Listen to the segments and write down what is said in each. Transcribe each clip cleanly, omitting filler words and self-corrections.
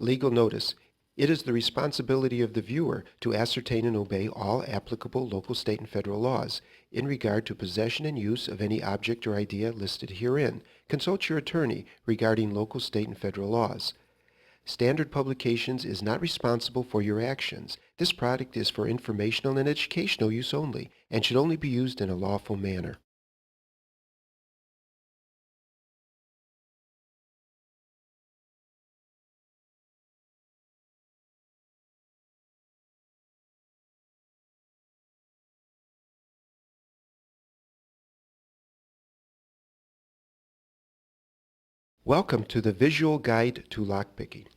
Legal notice. It is the responsibility of the viewer to ascertain and obey all applicable local, state, and federal laws in regard to possession and use of any object or idea listed herein. Consult your attorney regarding local, state, and federal laws. Standard Publications is not responsible for your actions. This product is for informational and educational use only and should only be used in a lawful manner. Welcome to the Visual Guide to Lockpicking.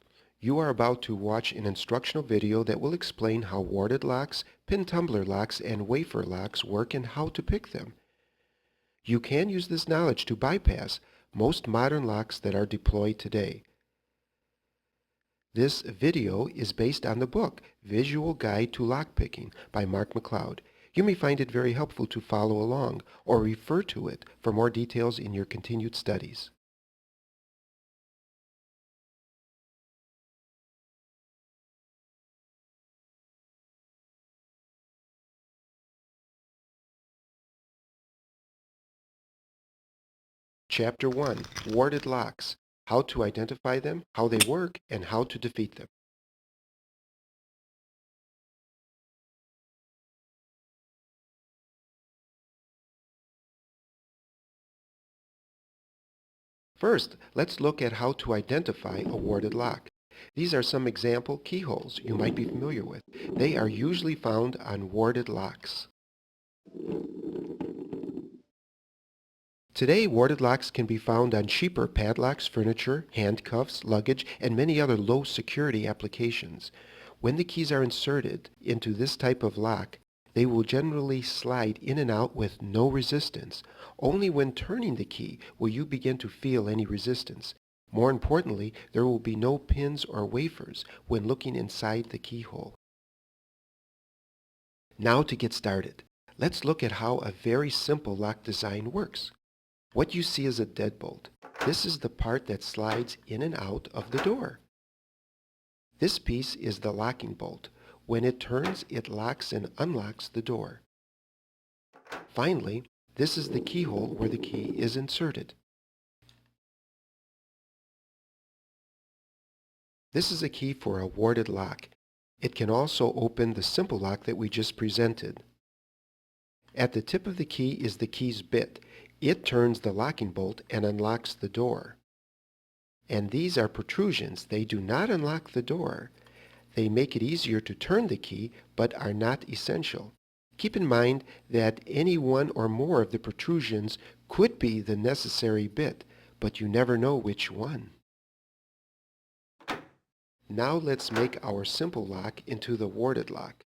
You are about to watch an instructional video that will explain how warded locks, pin tumbler locks, and wafer locks work and how to pick them. You can use this knowledge to bypass most modern locks that are deployed today. This video is based on the book Visual Guide to Lockpicking by Mark McLeod. You may find it very helpful to follow along or refer to it for more details in your continued studies. Chapter 1, Warded Locks. How to identify them, how they work, and how to defeat them. First, let's look at how to identify a warded lock. These are some example keyholes you might be familiar with. They are usually found on warded locks. Today, warded locks can be found on cheaper padlocks, furniture, handcuffs, luggage, and many other low security applications. When the keys are inserted into this type of lock, they will generally slide in and out with no resistance. Only when turning the key will you begin to feel any resistance. More importantly, there will be no pins or wafers when looking inside the keyhole. Now to get started, let's look at how a very simple lock design works. What you see is a deadbolt. This is the part that slides in and out of the door. This piece is the locking bolt. When it turns, it locks and unlocks the door. Finally, this is the keyhole where the key is inserted. This is a key for a warded lock. It can also open the simple lock that we just presented. At the tip of the key is the key's bit. It turns the locking bolt and unlocks the door. And these are protrusions. They do not unlock the door. They make it easier to turn the key, but are not essential. Keep in mind that any one or more of the protrusions could be the necessary bit, but you never know which one. Now let's make our simple lock into the warded lock.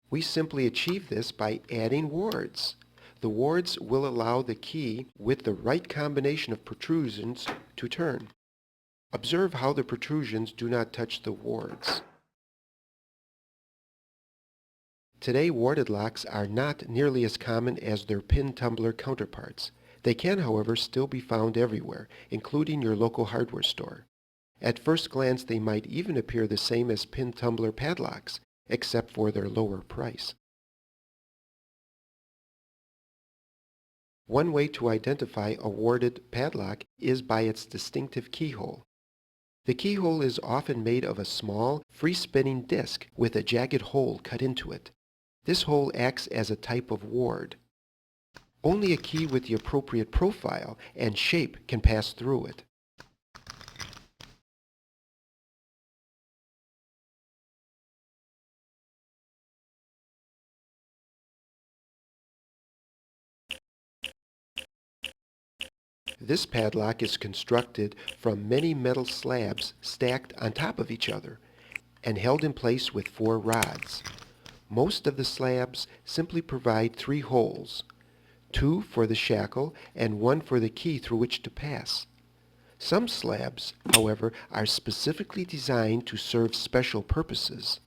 We simply achieve this by adding wards. The wards will allow the key with the right combination of protrusions to turn. Observe how the protrusions do not touch the wards. Today, warded locks are not nearly as common as their pin tumbler counterparts. They can, however, still be found everywhere, including your local hardware store. At first glance, they might even appear the same as pin tumbler padlocks, except for their lower price. One way to identify a warded padlock is by its distinctive keyhole. The keyhole is often made of a small, free-spinning disc with a jagged hole cut into it. This hole acts as a type of ward. Only a key with the appropriate profile and shape can pass through it. This padlock is constructed from many metal slabs stacked on top of each other and held in place with 4 rods. Most of the slabs simply provide 3 holes, 2 for the shackle and 1 for the key through which to pass. Some slabs, however, are specifically designed to serve special purposes.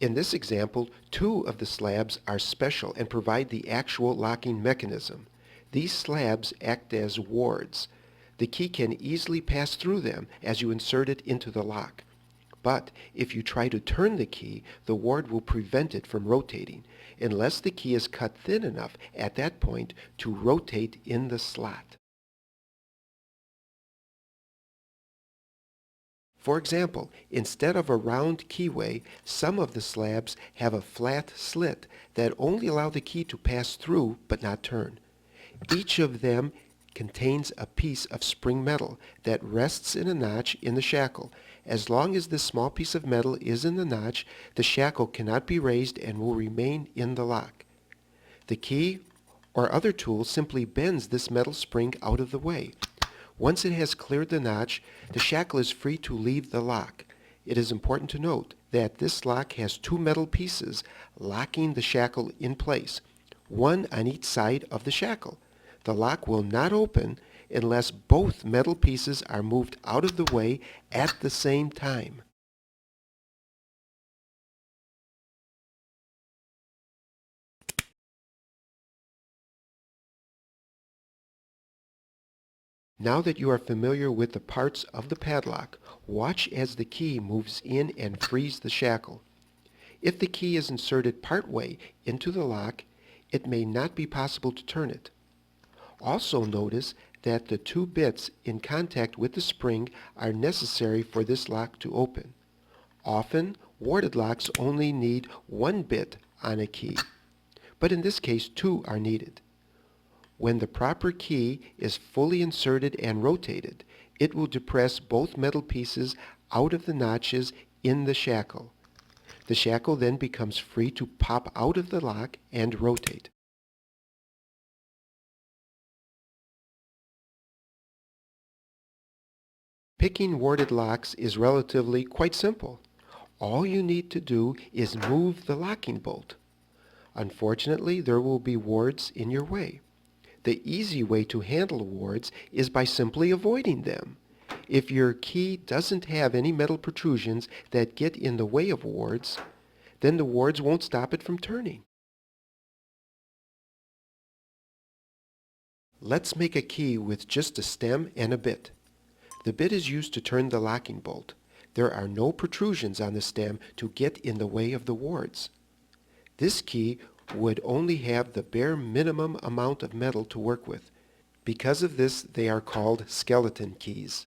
In this example, two of the slabs are special and provide the actual locking mechanism. These slabs act as wards. The key can easily pass through them as you insert it into the lock. But if you try to turn the key, the ward will prevent it from rotating, unless the key is cut thin enough at that point to rotate in the slot. For example, instead of a round keyway, some of the slabs have a flat slit that only allow the key to pass through but not turn. Each of them contains a piece of spring metal that rests in a notch in the shackle. As long as this small piece of metal is in the notch, the shackle cannot be raised and will remain in the lock. The key or other tool simply bends this metal spring out of the way. Once it has cleared the notch, the shackle is free to leave the lock. It is important to note that this lock has two metal pieces locking the shackle in place, one on each side of the shackle. The lock will not open unless both metal pieces are moved out of the way at the same time. Now that you are familiar with the parts of the padlock, watch as the key moves in and frees the shackle. If the key is inserted partway into the lock, it may not be possible to turn it. Also notice that the two bits in contact with the spring are necessary for this lock to open. Often, warded locks only need one bit on a key, but in this case two are needed. When the proper key is fully inserted and rotated, it will depress both metal pieces out of the notches in the shackle. The shackle then becomes free to pop out of the lock and rotate. Picking warded locks is relatively quite simple. All you need to do is move the locking bolt. Unfortunately, there will be wards in your way. The easy way to handle wards is by simply avoiding them. If your key doesn't have any metal protrusions that get in the way of wards, then the wards won't stop it from turning. Let's make a key with just a stem and a bit. The bit is used to turn the locking bolt. There are no protrusions on the stem to get in the way of the wards. This key would only have the bare minimum amount of metal to work with. Because of this, they are called skeleton keys.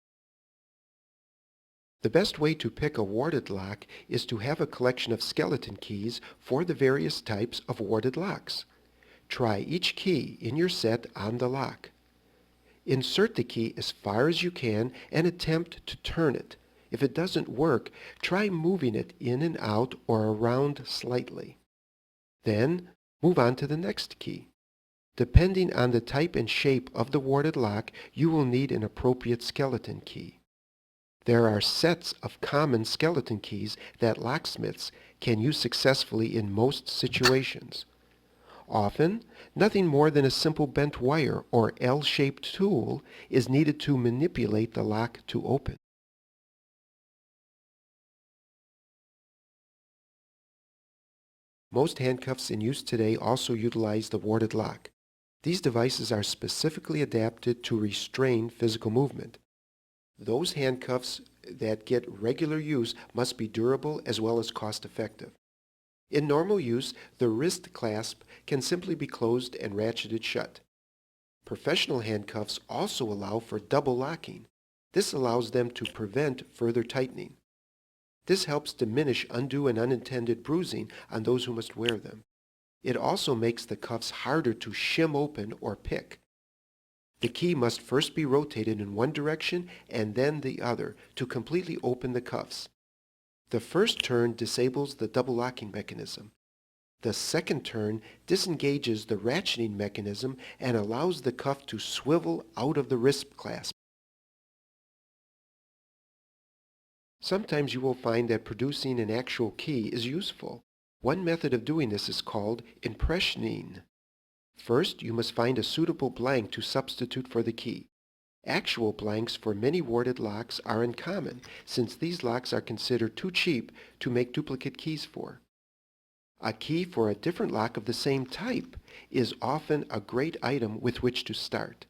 The best way to pick a warded lock is to have a collection of skeleton keys for the various types of warded locks. Try each key in your set on the lock. Insert the key as far as you can and attempt to turn it. If it doesn't work, try moving it in and out or around slightly. Then, move on to the next key. Depending on the type and shape of the warded lock, you will need an appropriate skeleton key. There are sets of common skeleton keys that locksmiths can use successfully in most situations. Often, nothing more than a simple bent wire or L-shaped tool is needed to manipulate the lock to open. Most handcuffs in use today also utilize the warded lock. These devices are specifically adapted to restrain physical movement. Those handcuffs that get regular use must be durable as well as cost-effective. In normal use, the wrist clasp can simply be closed and ratcheted shut. Professional handcuffs also allow for double locking. This allows them to prevent further tightening. This helps diminish undue and unintended bruising on those who must wear them. It also makes the cuffs harder to shim open or pick. The key must first be rotated in one direction and then the other to completely open the cuffs. The first turn disables the double locking mechanism. The second turn disengages the ratcheting mechanism and allows the cuff to swivel out of the wrist clasp. Sometimes you will find that producing an actual key is useful. One method of doing this is called impressioning. First, you must find a suitable blank to substitute for the key. Actual blanks for many warded locks are uncommon, since these locks are considered too cheap to make duplicate keys for. A key for a different lock of the same type is often a great item with which to start.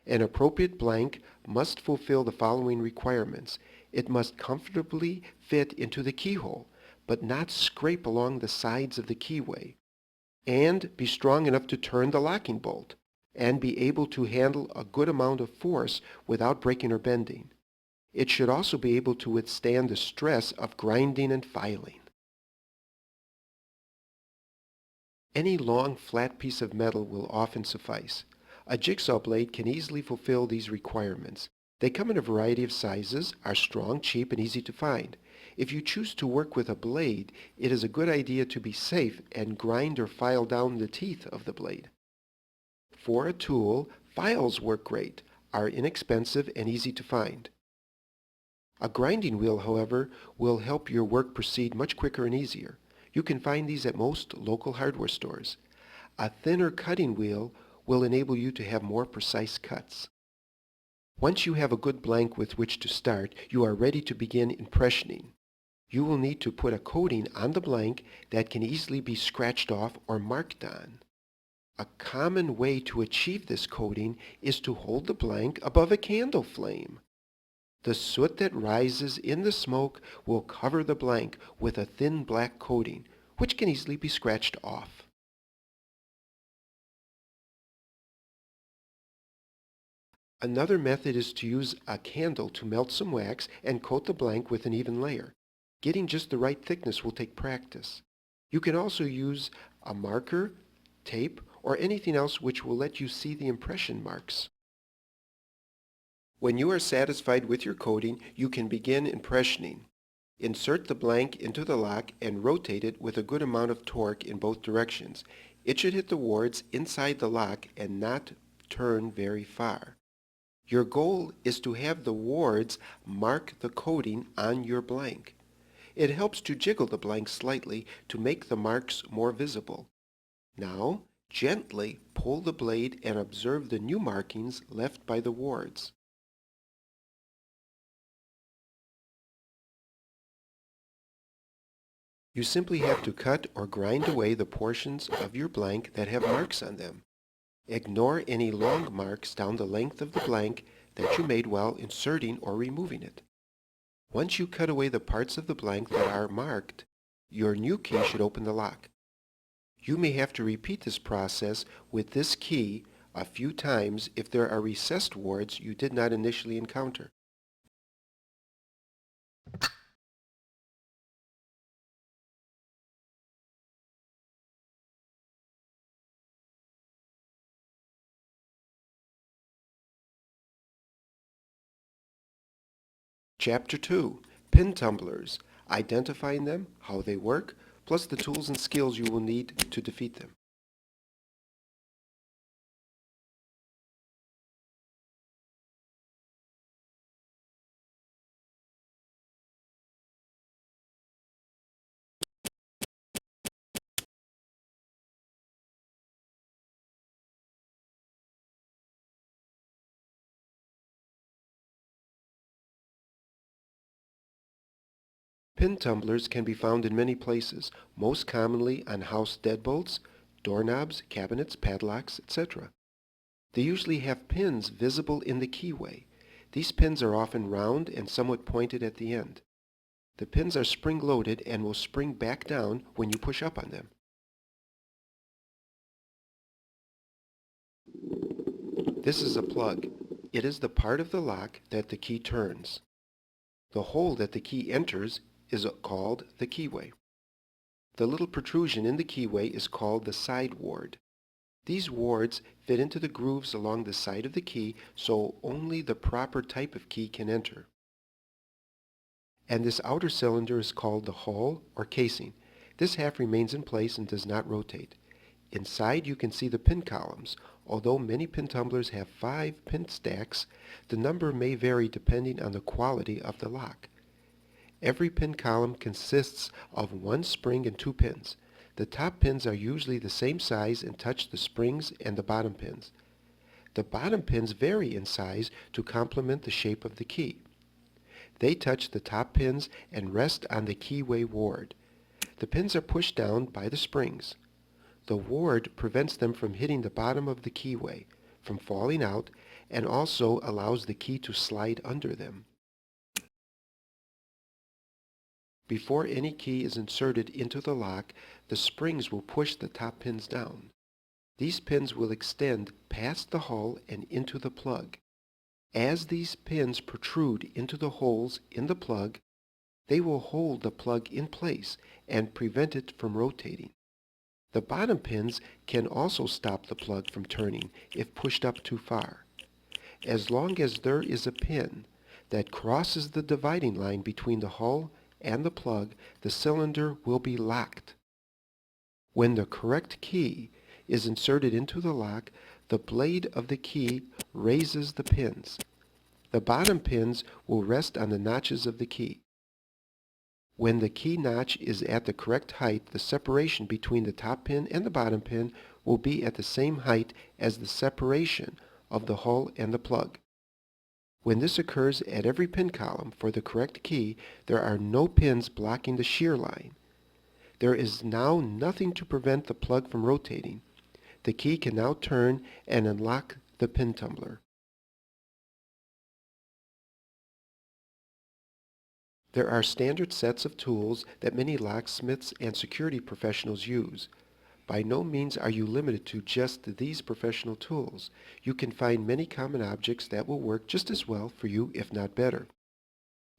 An appropriate blank must fulfill the following requirements. It must comfortably fit into the keyhole, but not scrape along the sides of the keyway, and be strong enough to turn the locking bolt, and be able to handle a good amount of force without breaking or bending. It should also be able to withstand the stress of grinding and filing. Any long, flat piece of metal will often suffice. A jigsaw blade can easily fulfill these requirements. They come in a variety of sizes, are strong, cheap, and easy to find. If you choose to work with a blade, it is a good idea to be safe and grind or file down the teeth of the blade. For a tool, files work great, are inexpensive, and easy to find. A grinding wheel, however, will help your work proceed much quicker and easier. You can find these at most local hardware stores. A thinner cutting wheel will enable you to have more precise cuts. Once you have a good blank with which to start, you are ready to begin impressioning. You will need to put a coating on the blank that can easily be scratched off or marked on. A common way to achieve this coating is to hold the blank above a candle flame. The soot that rises in the smoke will cover the blank with a thin black coating, which can easily be scratched off. Another method is to use a candle to melt some wax and coat the blank with an even layer. Getting just the right thickness will take practice. You can also use a marker, tape, or anything else which will let you see the impression marks. When you are satisfied with your coating, you can begin impressioning. Insert the blank into the lock and rotate it with a good amount of torque in both directions. It should hit the wards inside the lock and not turn very far. Your goal is to have the wards mark the coating on your blank. It helps to jiggle the blank slightly to make the marks more visible. Now, gently pull the blade and observe the new markings left by the wards. You simply have to cut or grind away the portions of your blank that have marks on them. Ignore any long marks down the length of the blank that you made while inserting or removing it. Once you cut away the parts of the blank that are marked, your new key should open the lock. You may have to repeat this process with this key a few times if there are recessed wards you did not initially encounter. Chapter 2. Pin tumblers. Identifying them, how they work, plus the tools and skills you will need to defeat them. Pin tumblers can be found in many places, most commonly on house deadbolts, doorknobs, cabinets, padlocks, etc. They usually have pins visible in the keyway. These pins are often round and somewhat pointed at the end. The pins are spring-loaded and will spring back down when you push up on them. This is a plug. It is the part of the lock that the key turns. The hole that the key enters is called the keyway. The little protrusion in the keyway is called the side ward. These wards fit into the grooves along the side of the key so only the proper type of key can enter. And this outer cylinder is called the hull or casing. This half remains in place and does not rotate. Inside you can see the pin columns. Although many pin tumblers have 5 pin stacks, the number may vary depending on the quality of the lock. Every pin column consists of 1 spring and 2 pins. The top pins are usually the same size and touch the springs and the bottom pins. The bottom pins vary in size to complement the shape of the key. They touch the top pins and rest on the keyway ward. The pins are pushed down by the springs. The ward prevents them from hitting the bottom of the keyway, from falling out, and also allows the key to slide under them. Before any key is inserted into the lock, the springs will push the top pins down. These pins will extend past the hull and into the plug. As these pins protrude into the holes in the plug, they will hold the plug in place and prevent it from rotating. The bottom pins can also stop the plug from turning if pushed up too far. As long as there is a pin that crosses the dividing line between the hull and the plug, the cylinder will be locked. When the correct key is inserted into the lock, the blade of the key raises the pins. The bottom pins will rest on the notches of the key. When the key notch is at the correct height, the separation between the top pin and the bottom pin will be at the same height as the separation of the hull and the plug. When this occurs at every pin column for the correct key, there are no pins blocking the shear line. There is now nothing to prevent the plug from rotating. The key can now turn and unlock the pin tumbler. There are standard sets of tools that many locksmiths and security professionals use. By no means are you limited to just these professional tools. You can find many common objects that will work just as well for you, if not better.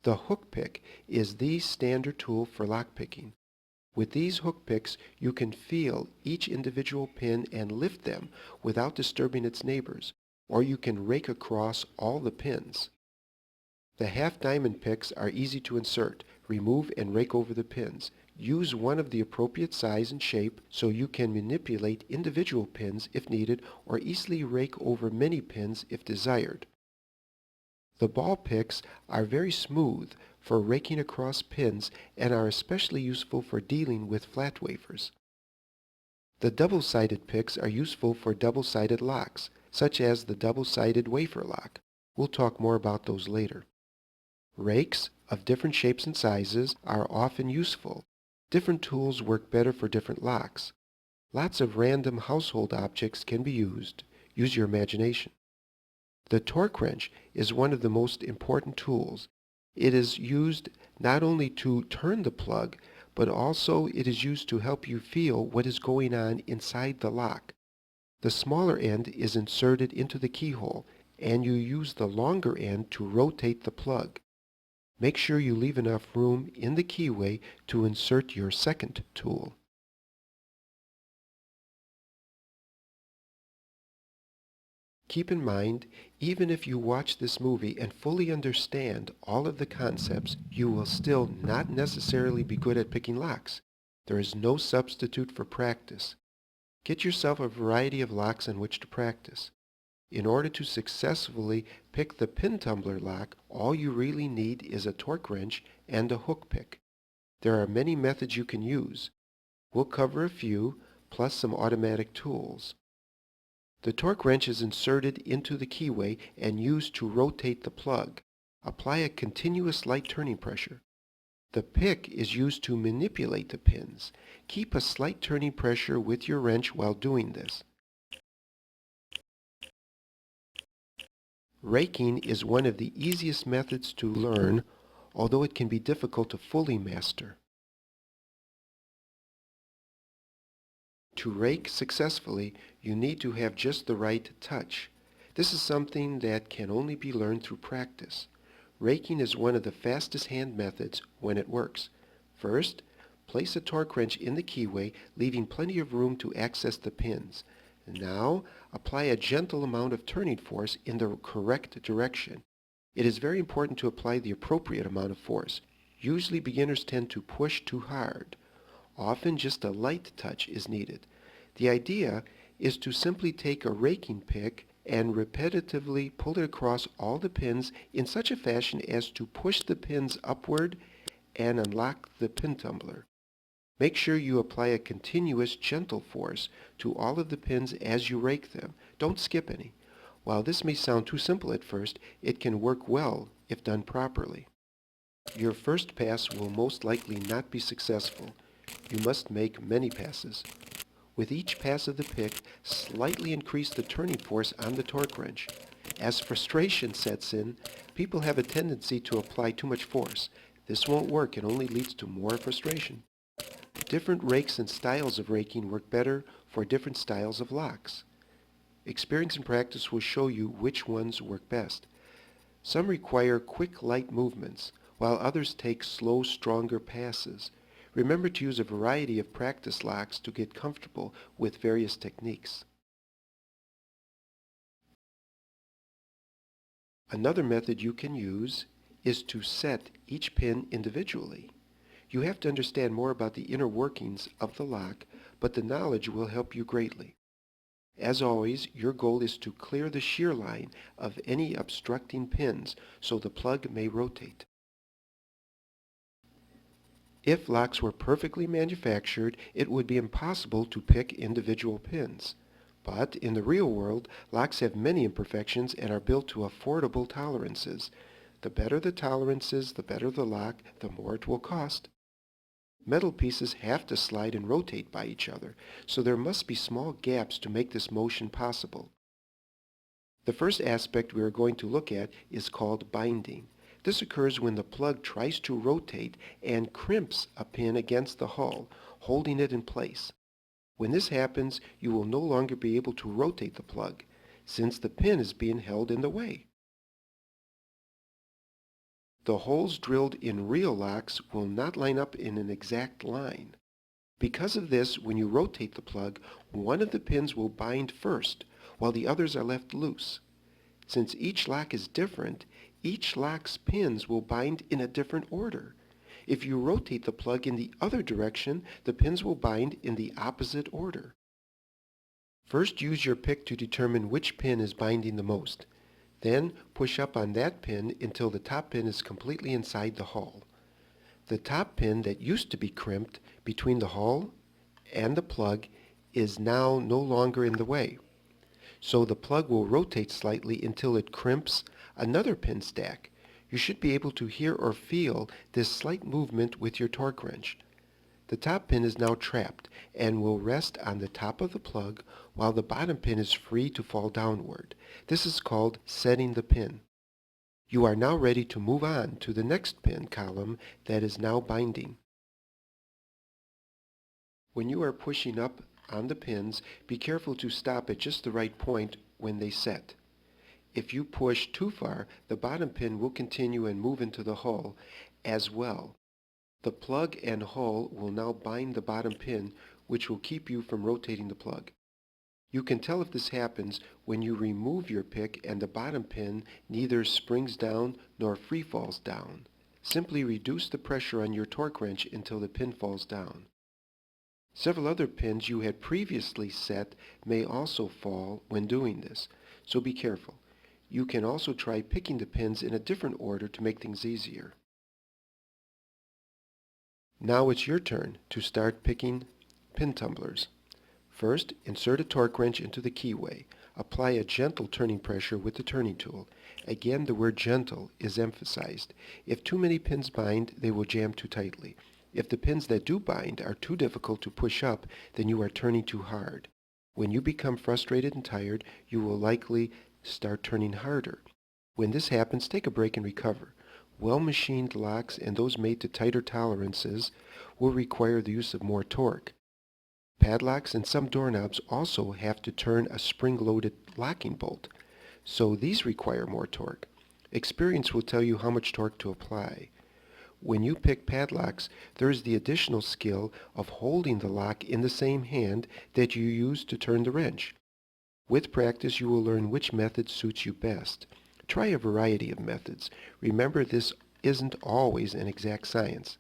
The hook pick is the standard tool for lockpicking. With these hook picks, you can feel each individual pin and lift them without disturbing its neighbors, or you can rake across all the pins. The half diamond picks are easy to insert, remove, and rake over the pins. Use one of the appropriate size and shape so you can manipulate individual pins if needed, or easily rake over many pins if desired. The ball picks are very smooth for raking across pins and are especially useful for dealing with flat wafers. The double-sided picks are useful for double-sided locks, such as the double-sided wafer lock. We'll talk more about those later. Rakes of different shapes and sizes are often useful. Different tools work better for different locks. Lots of random household objects can be used. Use your imagination. The torque wrench is one of the most important tools. It is used not only to turn the plug, but also it is used to help you feel what is going on inside the lock. The smaller end is inserted into the keyhole, and you use the longer end to rotate the plug. Make sure you leave enough room in the keyway to insert your second tool. Keep in mind, even if you watch this movie and fully understand all of the concepts, you will still not necessarily be good at picking locks. There is no substitute for practice. Get yourself a variety of locks on which to practice. In order to successfully pick the pin tumbler lock, all you really need is a torque wrench and a hook pick. There are many methods you can use. We'll cover a few, plus some automatic tools. The torque wrench is inserted into the keyway and used to rotate the plug. Apply a continuous light turning pressure. The pick is used to manipulate the pins. Keep a slight turning pressure with your wrench while doing this. Raking is one of the easiest methods to learn, although it can be difficult to fully master. To rake successfully, you need to have just the right touch. This is something that can only be learned through practice. Raking is one of the fastest hand methods when it works. First, place a torque wrench in the keyway, leaving plenty of room to access the pins. Now, apply a gentle amount of turning force in the correct direction. It is very important to apply the appropriate amount of force. Usually beginners tend to push too hard. Often just a light touch is needed. The idea is to simply take a raking pick and repetitively pull it across all the pins in such a fashion as to push the pins upward and unlock the pin tumbler. Make sure you apply a continuous, gentle force to all of the pins as you rake them. Don't skip any. While this may sound too simple at first, it can work well if done properly. Your first pass will most likely not be successful. You must make many passes. With each pass of the pick, slightly increase the turning force on the torque wrench. As frustration sets in, people have a tendency to apply too much force. This won't work, it only leads to more frustration. Different rakes and styles of raking work better for different styles of locks. Experience and practice will show you which ones work best. Some require quick, light movements, while others take slow, stronger passes. Remember to use a variety of practice locks to get comfortable with various techniques. Another method you can use is to set each pin individually. You have to understand more about the inner workings of the lock, but the knowledge will help you greatly. As always, your goal is to clear the shear line of any obstructing pins so the plug may rotate. If locks were perfectly manufactured, it would be impossible to pick individual pins. But in the real world, locks have many imperfections and are built to affordable tolerances. The better the tolerances, the better the lock, the more it will cost. Metal pieces have to slide and rotate by each other, so there must be small gaps to make this motion possible. The first aspect we are going to look at is called binding. This occurs when the plug tries to rotate and crimps a pin against the hull, holding it in place. When this happens, you will no longer be able to rotate the plug, since the pin is being held in the way. The holes drilled in real locks will not line up in an exact line. Because of this, when you rotate the plug, one of the pins will bind first, while the others are left loose. Since each lock is different, each lock's pins will bind in a different order. If you rotate the plug in the other direction, the pins will bind in the opposite order. First, use your pick to determine which pin is binding the most. Then, push up on that pin until the top pin is completely inside the hull. The top pin that used to be crimped between the hull and the plug is now no longer in the way. So the plug will rotate slightly until it crimps another pin stack. You should be able to hear or feel this slight movement with your torque wrench. The top pin is now trapped and will rest on the top of the plug while the bottom pin is free to fall downward. This is called setting the pin. You are now ready to move on to the next pin column that is now binding. When you are pushing up on the pins, be careful to stop at just the right point when they set. If you push too far, the bottom pin will continue and move into the hull as well. The plug and hull will now bind the bottom pin, which will keep you from rotating the plug. You can tell if this happens when you remove your pick and the bottom pin neither springs down nor free falls down. Simply reduce the pressure on your torque wrench until the pin falls down. Several other pins you had previously set may also fall when doing this, so be careful. You can also try picking the pins in a different order to make things easier. Now it's your turn to start picking pin tumblers. First, insert a torque wrench into the keyway. Apply a gentle turning pressure with the turning tool. Again, the word gentle is emphasized. If too many pins bind, they will jam too tightly. If the pins that do bind are too difficult to push up, then you are turning too hard. When you become frustrated and tired, you will likely start turning harder. When this happens, take a break and recover. Well-machined locks and those made to tighter tolerances will require the use of more torque. Padlocks and some doorknobs also have to turn a spring-loaded locking bolt, so these require more torque. Experience will tell you how much torque to apply. When you pick padlocks, there is the additional skill of holding the lock in the same hand that you use to turn the wrench. With practice, you will learn which method suits you best. Try a variety of methods. Remember, this isn't always an exact science.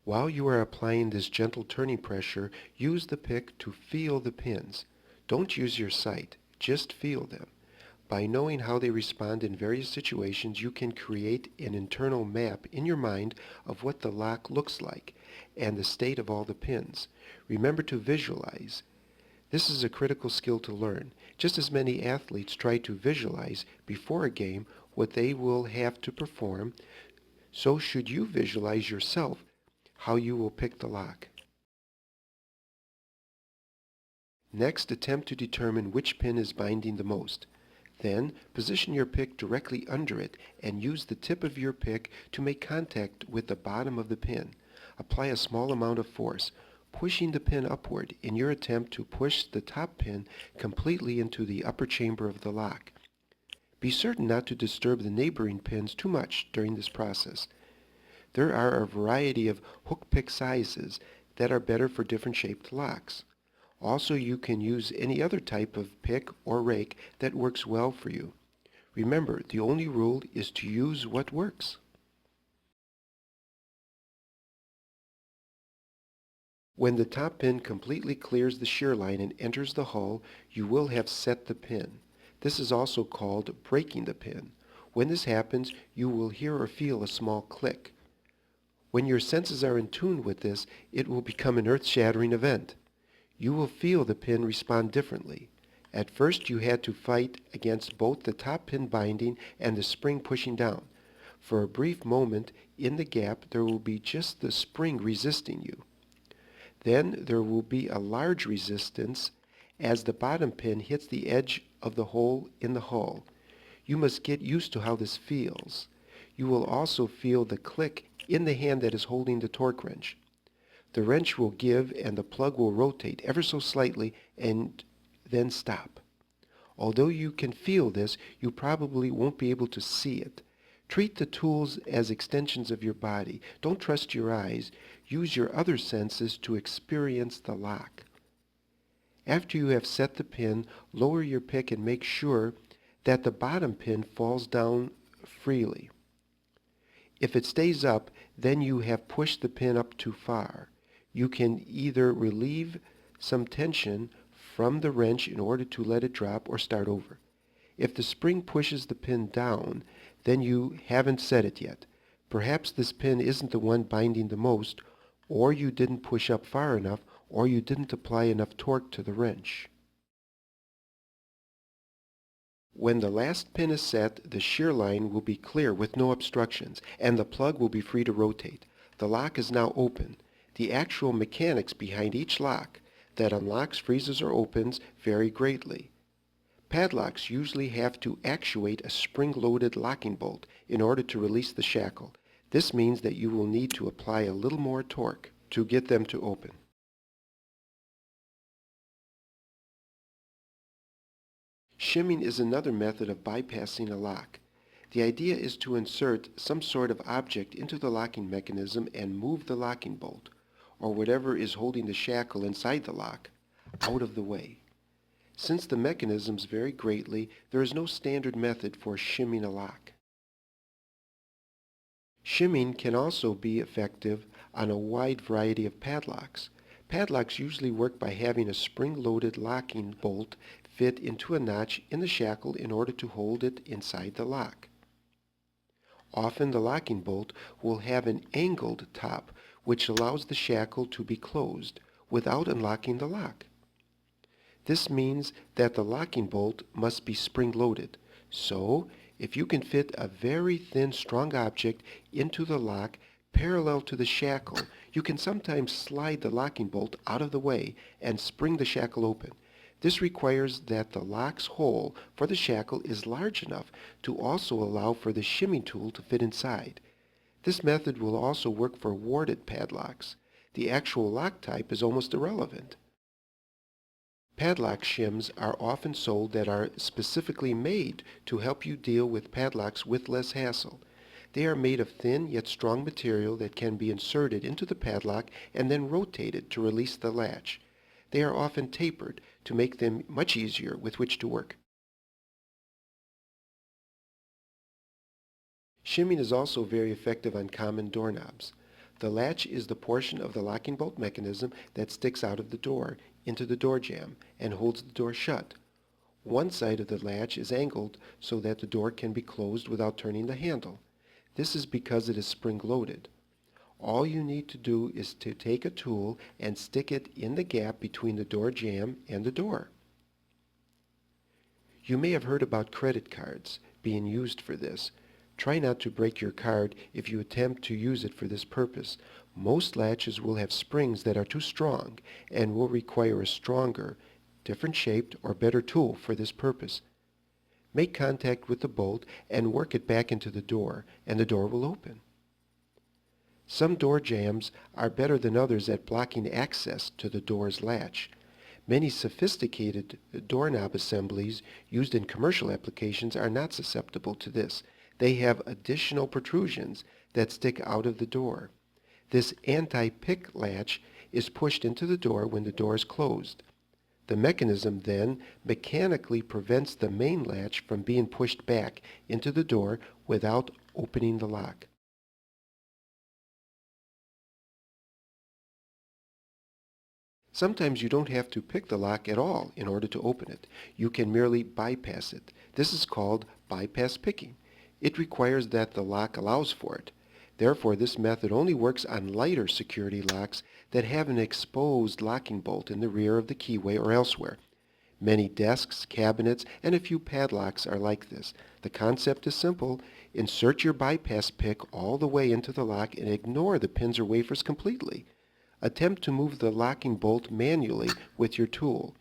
While you are applying this gentle turning pressure, use the pick to feel the pins. Don't use your sight, just feel them. By knowing how they respond in various situations, you can create an internal map in your mind of what the lock looks like and the state of all the pins. Remember to visualize. This is a critical skill to learn. Just as many athletes try to visualize before a game what they will have to perform, so should you visualize yourself how you will pick the lock. Next, attempt to determine which pin is binding the most. Then, position your pick directly under it and use the tip of your pick to make contact with the bottom of the pin. Apply a small amount of force, pushing the pin upward in your attempt to push the top pin completely into the upper chamber of the lock. Be certain not to disturb the neighboring pins too much during this process. There are a variety of hook pick sizes that are better for different shaped locks. Also, you can use any other type of pick or rake that works well for you. Remember, the only rule is to use what works. When the top pin completely clears the shear line and enters the hull, you will have set the pin. This is also called breaking the pin. When this happens, you will hear or feel a small click. When your senses are in tune with this, it will become an earth-shattering event. You will feel the pin respond differently. At first, you had to fight against both the top pin binding and the spring pushing down. For a brief moment, in the gap, there will be just the spring resisting you. Then there will be a large resistance as the bottom pin hits the edge of the hole in the hull. You must get used to how this feels. You will also feel the click in the hand that is holding the torque wrench. The wrench will give and the plug will rotate ever so slightly and then stop. Although you can feel this, you probably won't be able to see it. Treat the tools as extensions of your body. Don't trust your eyes. Use your other senses to experience the lock. After you have set the pin, lower your pick and make sure that the bottom pin falls down freely. If it stays up, then you have pushed the pin up too far. You can either relieve some tension from the wrench in order to let it drop or start over. If the spring pushes the pin down, then you haven't set it yet. Perhaps this pin isn't the one binding the most, or you didn't push up far enough, or you didn't apply enough torque to the wrench. When the last pin is set, the shear line will be clear with no obstructions, and the plug will be free to rotate. The lock is now open. The actual mechanics behind each lock that unlocks, freezes, or opens vary greatly. Padlocks usually have to actuate a spring-loaded locking bolt in order to release the shackle. This means that you will need to apply a little more torque to get them to open. Shimming is another method of bypassing a lock. The idea is to insert some sort of object into the locking mechanism and move the locking bolt, or whatever is holding the shackle inside the lock, out of the way. Since the mechanisms vary greatly, there is no standard method for shimming a lock. Shimming can also be effective on a wide variety of padlocks. Padlocks usually work by having a spring-loaded locking bolt fit into a notch in the shackle in order to hold it inside the lock. Often the locking bolt will have an angled top, which allows the shackle to be closed without unlocking the lock. This means that the locking bolt must be spring-loaded. So, if you can fit a very thin, strong object into the lock parallel to the shackle, you can sometimes slide the locking bolt out of the way and spring the shackle open. This requires that the lock's hole for the shackle is large enough to also allow for the shimming tool to fit inside. This method will also work for warded padlocks. The actual lock type is almost irrelevant. Padlock shims are often sold that are specifically made to help you deal with padlocks with less hassle. They are made of thin yet strong material that can be inserted into the padlock and then rotated to release the latch. They are often tapered to make them much easier with which to work. Shimming is also very effective on common doorknobs. The latch is the portion of the locking bolt mechanism that sticks out of the door into the door jamb and holds the door shut. One side of the latch is angled so that the door can be closed without turning the handle. This is because it is spring-loaded. All you need to do is to take a tool and stick it in the gap between the door jamb and the door. You may have heard about credit cards being used for this. Try not to break your card if you attempt to use it for this purpose. Most latches will have springs that are too strong and will require a stronger, different shaped, or better tool for this purpose. Make contact with the bolt and work it back into the door, and the door will open. Some door jambs are better than others at blocking access to the door's latch. Many sophisticated doorknob assemblies used in commercial applications are not susceptible to this. They have additional protrusions that stick out of the door. This anti-pick latch is pushed into the door when the door is closed. The mechanism then mechanically prevents the main latch from being pushed back into the door without opening the lock. Sometimes you don't have to pick the lock at all in order to open it. You can merely bypass it. This is called bypass picking. It requires that the lock allows for it. Therefore, this method only works on lighter security locks that have an exposed locking bolt in the rear of the keyway or elsewhere. Many desks, cabinets, and a few padlocks are like this. The concept is simple. Insert your bypass pick all the way into the lock and ignore the pins or wafers completely. Attempt to move the locking bolt manually with your tool.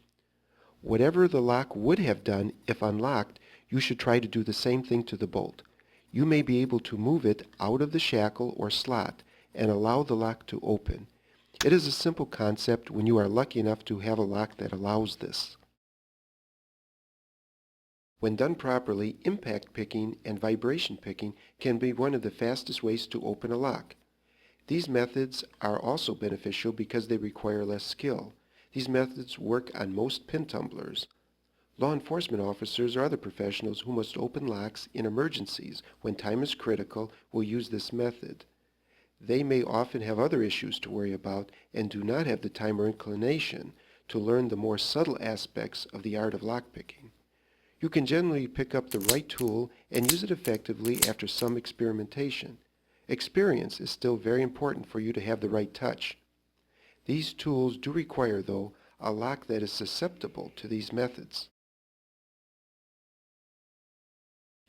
Whatever the lock would have done if unlocked, you should try to do the same thing to the bolt. You may be able to move it out of the shackle or slot and allow the lock to open. It is a simple concept when you are lucky enough to have a lock that allows this. When done properly, impact picking and vibration picking can be one of the fastest ways to open a lock. These methods are also beneficial because they require less skill. These methods work on most pin tumblers. Law enforcement officers or other professionals who must open locks in emergencies when time is critical will use this method. They may often have other issues to worry about and do not have the time or inclination to learn the more subtle aspects of the art of lockpicking. You can generally pick up the right tool and use it effectively after some experimentation. Experience is still very important for you to have the right touch. These tools do require, though, a lock that is susceptible to these methods.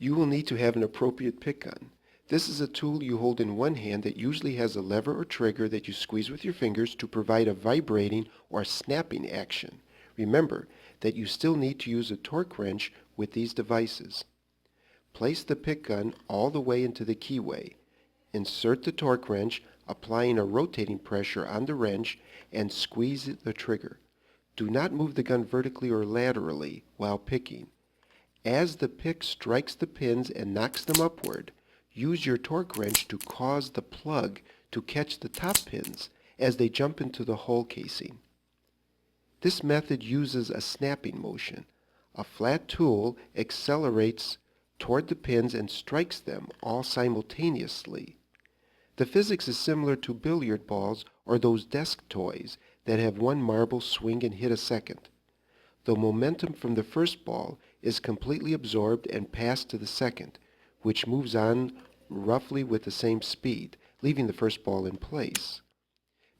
You will need to have an appropriate pick gun. This is a tool you hold in one hand that usually has a lever or trigger that you squeeze with your fingers to provide a vibrating or snapping action. Remember that you still need to use a torque wrench with these devices. Place the pick gun all the way into the keyway. Insert the torque wrench, applying a rotating pressure on the wrench, and squeeze the trigger. Do not move the gun vertically or laterally while picking. As the pick strikes the pins and knocks them upward, use your torque wrench to cause the plug to catch the top pins as they jump into the hole casing. This method uses a snapping motion. A flat tool accelerates toward the pins and strikes them all simultaneously. The physics is similar to billiard balls or those desk toys that have one marble swing and hit a second. The momentum from the first ball is completely absorbed and passed to the second, which moves on roughly with the same speed, leaving the first ball in place.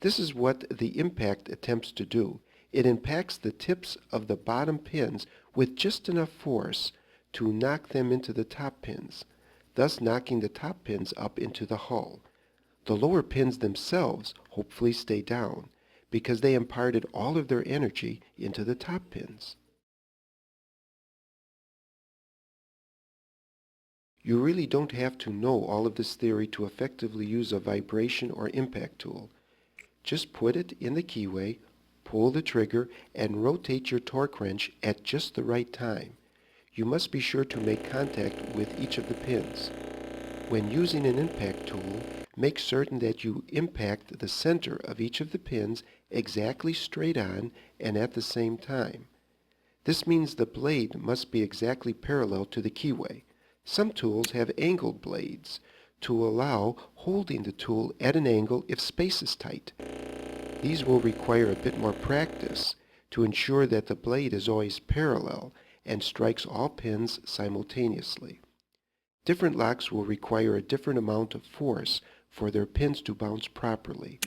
This is what the impact attempts to do. It impacts the tips of the bottom pins with just enough force to knock them into the top pins, thus knocking the top pins up into the hull. The lower pins themselves hopefully stay down because they imparted all of their energy into the top pins. You really don't have to know all of this theory to effectively use a vibration or impact tool. Just put it in the keyway, pull the trigger, and rotate your torque wrench at just the right time. You must be sure to make contact with each of the pins. When using an impact tool, make certain that you impact the center of each of the pins exactly straight on and at the same time. This means the blade must be exactly parallel to the keyway. Some tools have angled blades to allow holding the tool at an angle if space is tight. These will require a bit more practice to ensure that the blade is always parallel and strikes all pins simultaneously. Different locks will require a different amount of force for their pins to bounce properly.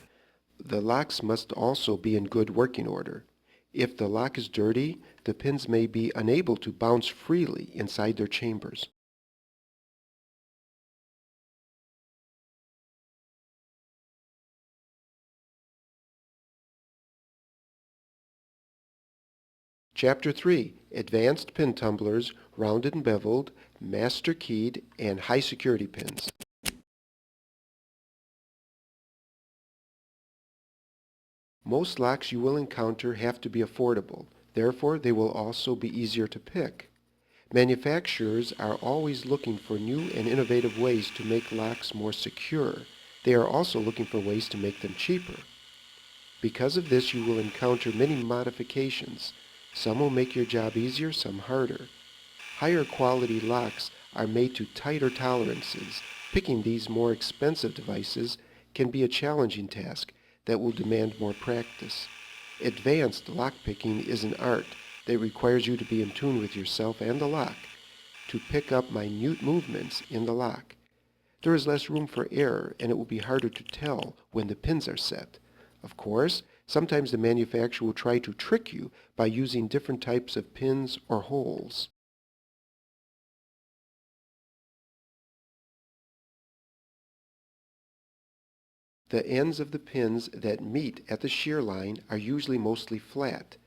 The locks must also be in good working order. If the lock is dirty, the pins may be unable to bounce freely inside their chambers. Chapter 3, Advanced Pin Tumblers, Rounded and Beveled, Master Keyed, and High Security Pins. Most locks you will encounter have to be affordable. Therefore, they will also be easier to pick. Manufacturers are always looking for new and innovative ways to make locks more secure. They are also looking for ways to make them cheaper. Because of this, you will encounter many modifications. Some will make your job easier, some harder. Higher quality locks are made to tighter tolerances. Picking these more expensive devices can be a challenging task that will demand more practice. Advanced lockpicking is an art that requires you to be in tune with yourself and the lock to pick up minute movements in the lock. There is less room for error, and it will be harder to tell when the pins are set. Of course, sometimes the manufacturer will try to trick you by using different types of pins or holes. The ends of the pins that meet at the shear line are usually mostly flat.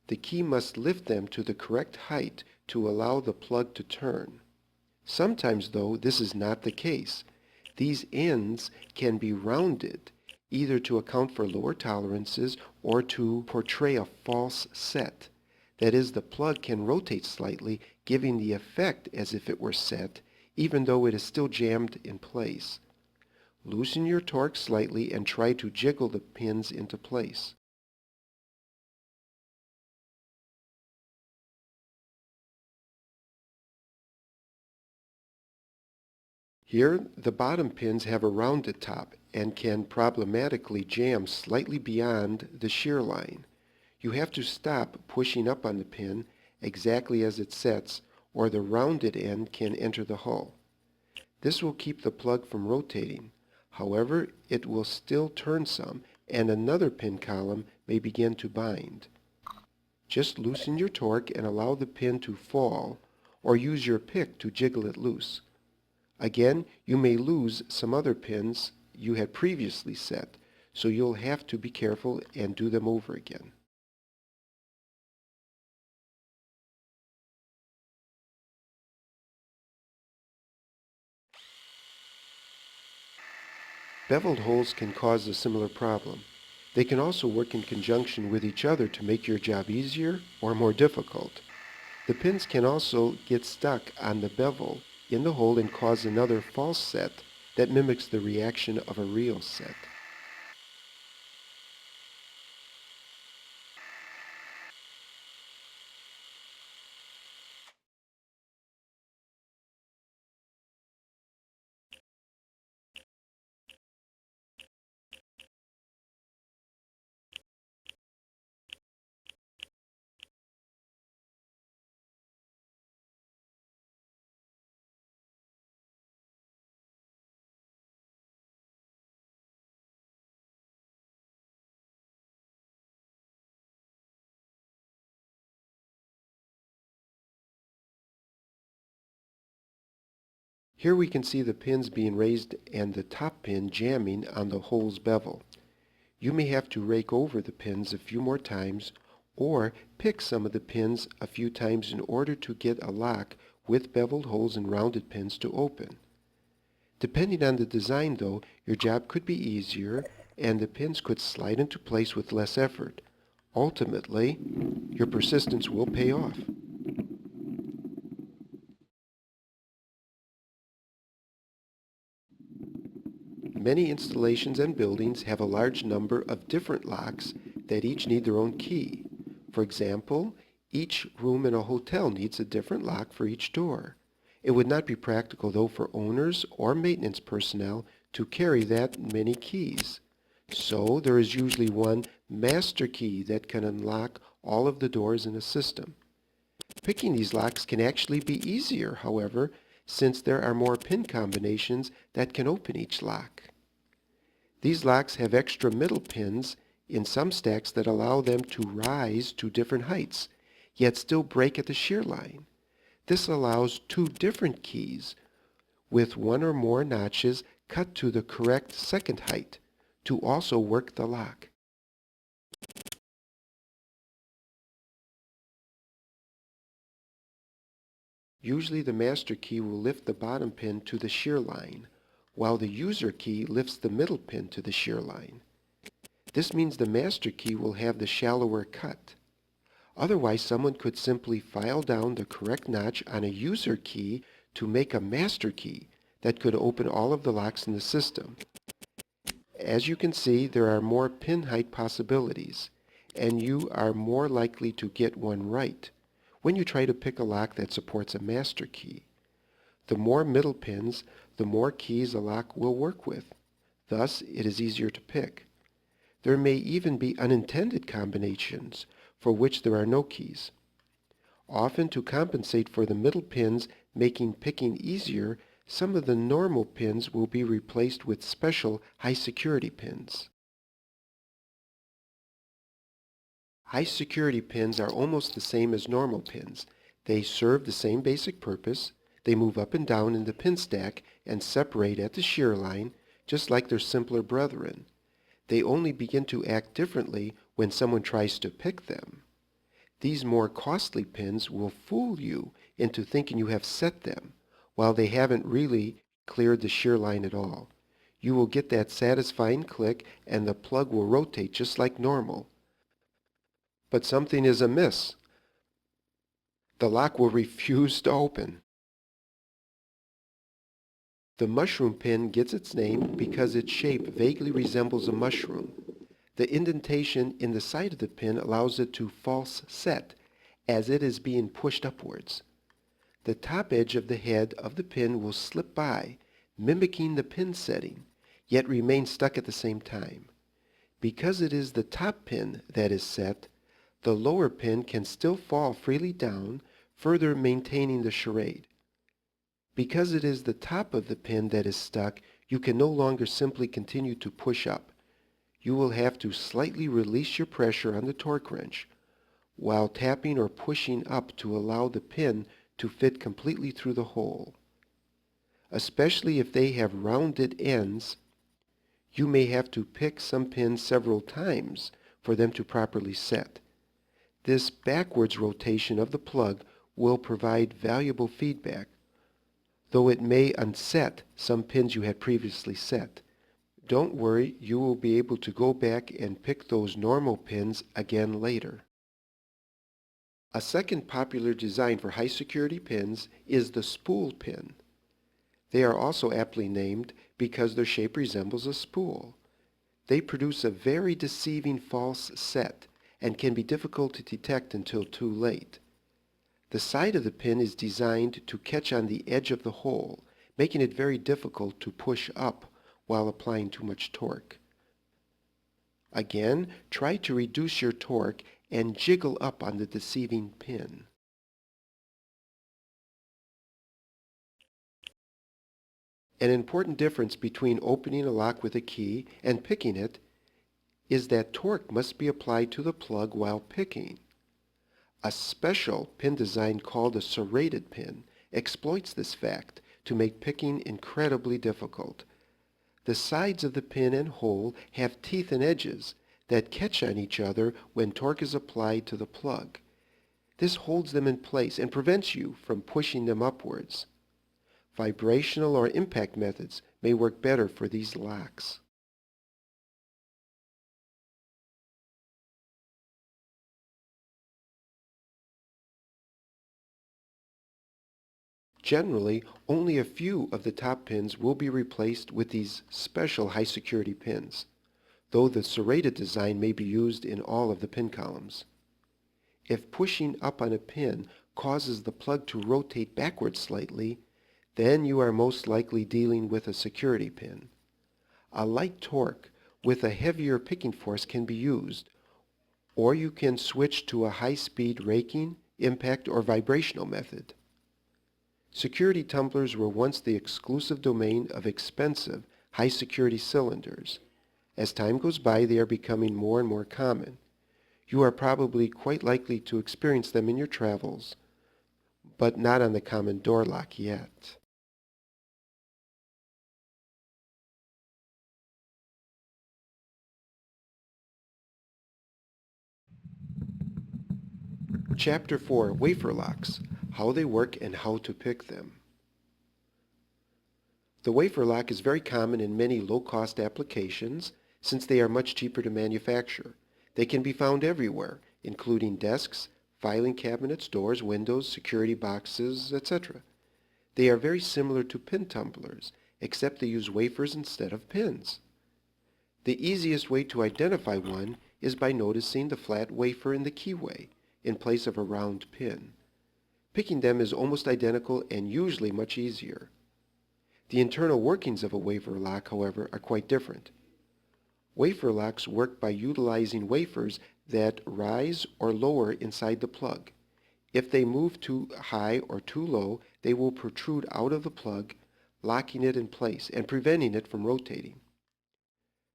The key must lift them to the correct height to allow the plug to turn. Sometimes, though, this is not the case. These ends can be rounded, either to account for lower tolerances or to portray a false set. That is, the plug can rotate slightly, giving the effect as if it were set, even though it is still jammed in place. Loosen your torque slightly and try to jiggle the pins into place. Here, the bottom pins have a rounded top and can problematically jam slightly beyond the shear line. You have to stop pushing up on the pin exactly as it sets, or the rounded end can enter the hull. This will keep the plug from rotating. However, it will still turn some, and another pin column may begin to bind. Just loosen your torque and allow the pin to fall, or use your pick to jiggle it loose. Again, you may lose some other pins you had previously set, so you'll have to be careful and do them over again. Beveled holes can cause a similar problem. They can also work in conjunction with each other to make your job easier or more difficult. The pins can also get stuck on the bevel in the hole and cause another false set that mimics the reaction of a real set. Here we can see the pins being raised and the top pin jamming on the hole's bevel. You may have to rake over the pins a few more times or pick some of the pins a few times in order to get a lock with beveled holes and rounded pins to open. Depending on the design, though, your job could be easier and the pins could slide into place with less effort. Ultimately, your persistence will pay off. Many installations and buildings have a large number of different locks that each need their own key. For example, each room in a hotel needs a different lock for each door. It would not be practical, though, for owners or maintenance personnel to carry that many keys. So there is usually one master key that can unlock all of the doors in a system. Picking these locks can actually be easier, however, since there are more pin combinations that can open each lock. These locks have extra middle pins in some stacks that allow them to rise to different heights, yet still break at the shear line. This allows two different keys with one or more notches cut to the correct second height to also work the lock. Usually the master key will lift the bottom pin to the shear line, while the user key lifts the middle pin to the shear line. This means the master key will have the shallower cut. Otherwise, someone could simply file down the correct notch on a user key to make a master key that could open all of the locks in the system. As you can see, there are more pin height possibilities, and you are more likely to get one right when you try to pick a lock that supports a master key. The more middle pins, the more keys a lock will work with. Thus, it is easier to pick. There may even be unintended combinations for which there are no keys. Often, to compensate for the middle pins making picking easier, some of the normal pins will be replaced with special high security pins. High security pins are almost the same as normal pins. They serve the same basic purpose. They move up and down in the pin stack and separate at the shear line, just like their simpler brethren. They only begin to act differently when someone tries to pick them. These more costly pins will fool you into thinking you have set them, while they haven't really cleared the shear line at all. You will get that satisfying click and the plug will rotate just like normal. But something is amiss. The lock will refuse to open. The mushroom pin gets its name because its shape vaguely resembles a mushroom. The indentation in the side of the pin allows it to false set as it is being pushed upwards. The top edge of the head of the pin will slip by, mimicking the pin setting, yet remain stuck at the same time. Because it is the top pin that is set, the lower pin can still fall freely down, further maintaining the charade. Because it is the top of the pin that is stuck, you can no longer simply continue to push up. You will have to slightly release your pressure on the torque wrench while tapping or pushing up to allow the pin to fit completely through the hole. Especially if they have rounded ends, you may have to pick some pins several times for them to properly set. This backwards rotation of the plug will provide valuable feedback, though it may unset some pins you had previously set. Don't worry, you will be able to go back and pick those normal pins again later. A second popular design for high security pins is the spool pin. They are also aptly named because their shape resembles a spool. They produce a very deceiving false set and can be difficult to detect until too late. The side of the pin is designed to catch on the edge of the hole, making it very difficult to push up while applying too much torque. Again, try to reduce your torque and jiggle up on the deceiving pin. An important difference between opening a lock with a key and picking it is that torque must be applied to the plug while picking. A special pin design called a serrated pin exploits this fact to make picking incredibly difficult. The sides of the pin and hole have teeth and edges that catch on each other when torque is applied to the plug. This holds them in place and prevents you from pushing them upwards. Vibrational or impact methods may work better for these locks. Generally, only a few of the top pins will be replaced with these special high security pins, though the serrated design may be used in all of the pin columns. If pushing up on a pin causes the plug to rotate backwards slightly, then you are most likely dealing with a security pin. A light torque with a heavier picking force can be used, or you can switch to a high-speed raking, impact, or vibrational method. Security tumblers were once the exclusive domain of expensive, high-security cylinders. As time goes by, they are becoming more and more common. You are probably quite likely to experience them in your travels, but not on the common door lock yet. Chapter 4, Wafer Locks, how they work, and how to pick them. The wafer lock is very common in many low-cost applications since they are much cheaper to manufacture. They can be found everywhere, including desks, filing cabinets, doors, windows, security boxes, etc. They are very similar to pin tumblers, except they use wafers instead of pins. The easiest way to identify one is by noticing the flat wafer in the keyway in place of a round pin. Picking them is almost identical and usually much easier. The internal workings of a wafer lock, however, are quite different. Wafer locks work by utilizing wafers that rise or lower inside the plug. If they move too high or too low, they will protrude out of the plug, locking it in place and preventing it from rotating.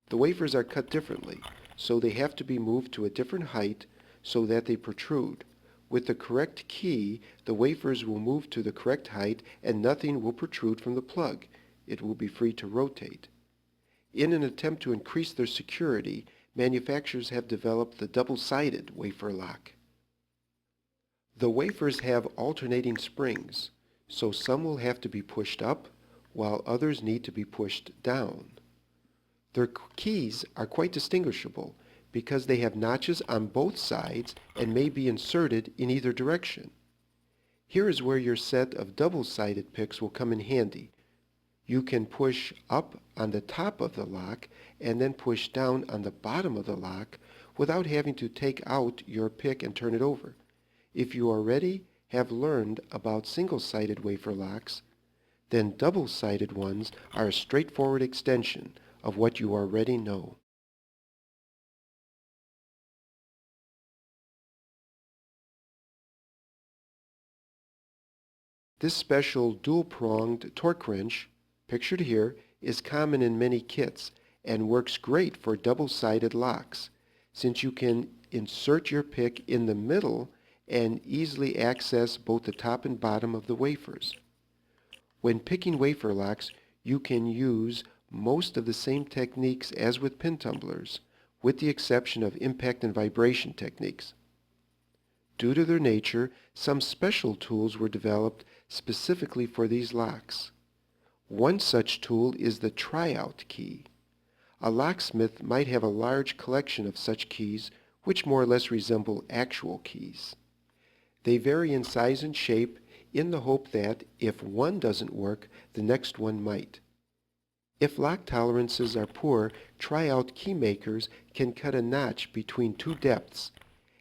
The wafers are cut differently, so they have to be moved to a different height so that they protrude. With the correct key, the wafers will move to the correct height and nothing will protrude from the plug. It will be free to rotate. In an attempt to increase their security, manufacturers have developed the double-sided wafer lock. The wafers have alternating springs, so some will have to be pushed up while others need to be pushed down. Their keys are quite distinguishable because they have notches on both sides and may be inserted in either direction. Here is where your set of double-sided picks will come in handy. You can push up on the top of the lock and then push down on the bottom of the lock without having to take out your pick and turn it over. If you already have learned about single-sided wafer locks, then double-sided ones are a straightforward extension of what you already know. This special dual-pronged torque wrench, pictured here, is common in many kits and works great for double-sided locks, since you can insert your pick in the middle and easily access both the top and bottom of the wafers. When picking wafer locks, you can use most of the same techniques as with pin tumblers, with the exception of impact and vibration techniques. Due to their nature, some special tools were developed specifically for these locks. One such tool is the tryout key. A locksmith might have a large collection of such keys which more or less resemble actual keys. They vary in size and shape in the hope that if one doesn't work, the next one might. If lock tolerances are poor, tryout key makers can cut a notch between two depths,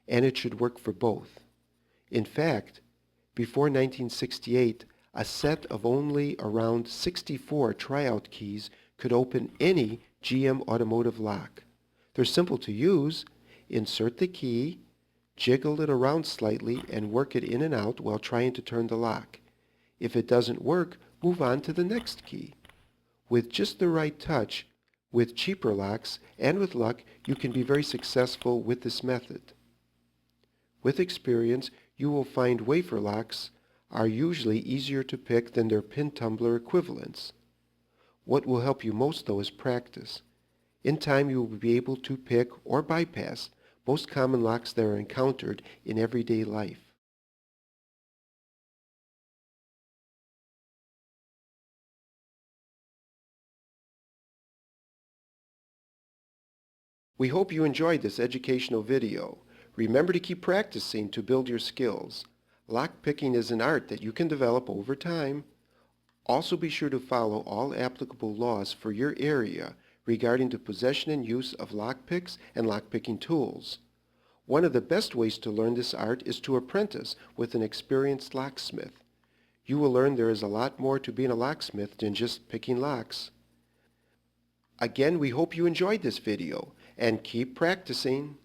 and it should work for both. In fact, before 1968, a set of only around 64 tryout keys could open any GM automotive lock. They're simple to use. Insert the key, jiggle it around slightly, and work it in and out while trying to turn the lock. If it doesn't work, move on to the next key. With just the right touch, with cheaper locks, and with luck, you can be very successful with this method. With experience, you will find wafer locks are usually easier to pick than their pin tumbler equivalents. What will help you most, though, is practice. In time, you will be able to pick or bypass most common locks that are encountered in everyday life. We hope you enjoyed this educational video. Remember to keep practicing to build your skills. Lockpicking is an art that you can develop over time. Also be sure to follow all applicable laws for your area regarding the possession and use of lockpicks and lockpicking tools. One of the best ways to learn this art is to apprentice with an experienced locksmith. You will learn there is a lot more to being a locksmith than just picking locks. Again, we hope you enjoyed this video and keep practicing.